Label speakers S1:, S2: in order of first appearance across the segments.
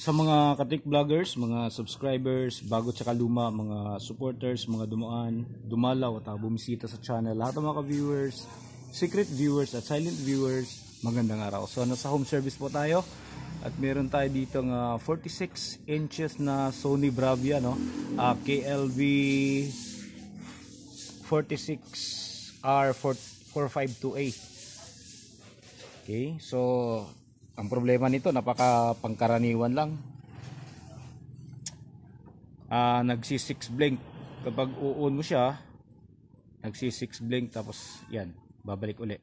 S1: sa mga katik vloggers, mga subscribers, bago tsaka luma, mga supporters, mga dumaan, dumalaw at bumisita sa channel, lahat ng mga viewers, secret viewers at silent viewers, magandang araw. So nasa home service po tayo at meron tayo dito ng 46 inches na Sony Bravia, no? KLV 46R4528. Okay, so ang problema nito, napaka pangkaraniwan lang. Nagsi-6 blink kapag uun mo siya, nagsi-6 blink tapos yan, babalik uli.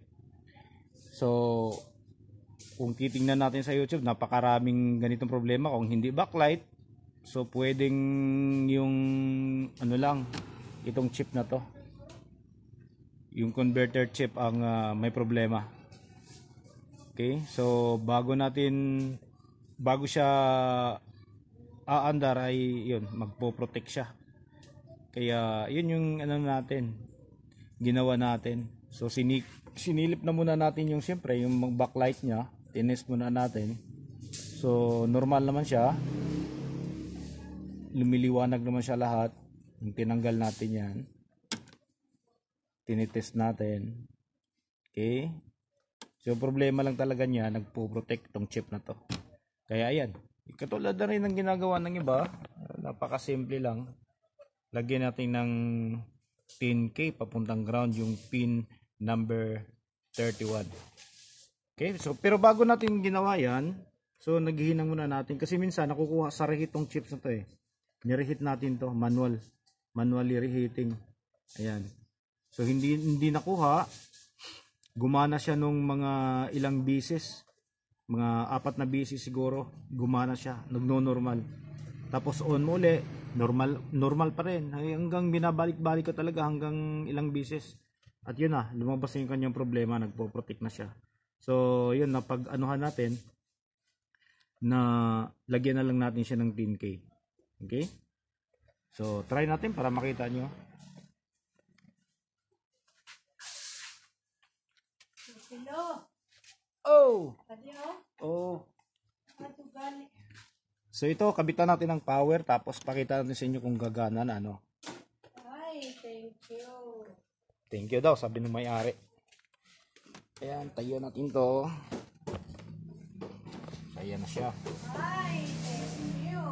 S1: So kung titingnan natin sa YouTube, napakaraming ganitong problema kung hindi backlight. So pwedeng yung ano lang, itong chip na to, yung converter chip ang may problema. Okay, so bago siya aandar ay yun, magpo-protect siya. Kaya yun yung ano natin, ginawa natin. So sinilip na muna natin yung siyempre yung backlight niya, tinest muna natin. So normal naman siya, lumiliwanag naman siya lahat. Yung tinanggal natin yan, tinitest natin. Okay, so problema lang talaga niya, nagpo-protect tong chip na to. Kaya ayan, katulad na rin ng ginagawa ng iba, napakasimple lang. Lagyan natin ng 10K papuntang ground yung pin number 31. Okay, so pero bago natin ginawa yan, so naghihinang muna natin kasi minsan nakukuha sa reheat tong chips na to eh. Ni-reheat natin to, manually reheating. Ayan. So hindi nakuha, gumana siya nung mga ilang bisis, mga 4 na bisis siguro, gumana siya, nagno-normal. Tapos on mo uli, normal pa rin. Hanggang binabalik-balik ko talaga hanggang ilang bisis. At yun na, lumabas na yung kanyang problema, nagpo-protect na siya. So yun, napag-anuhan natin, na lagyan na lang natin siya ng 10K. Okay? So try natin para makita nyo. Oh. Oh. So ito, kabitan natin ng power tapos pakita natin sa inyo kung gagana na ano.
S2: Ay, thank you.
S1: Thank you daw, sabi ng may-ari. Ayan, tayo natin to. Ayan na siya.
S2: Ay, thank you.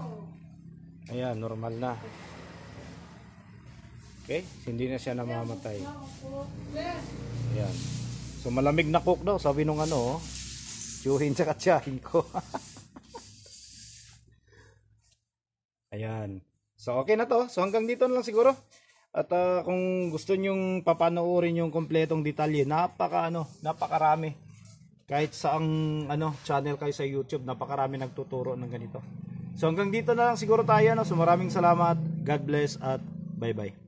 S1: Ayan, normal na. Okay, hindi na siya namamatay. Ayan. So malamig na cook daw, sabi nung ano, tiyuhin tsaka tiyahin ko. Ayan. So okay na to. So hanggang dito na lang siguro. At kung gusto nyong papanoorin yung kompletong detalye, napakarami. Kahit saang channel kayo sa YouTube, napakarami nagtuturo ng ganito. So hanggang dito na lang siguro tayo. So maraming salamat. God bless at bye bye.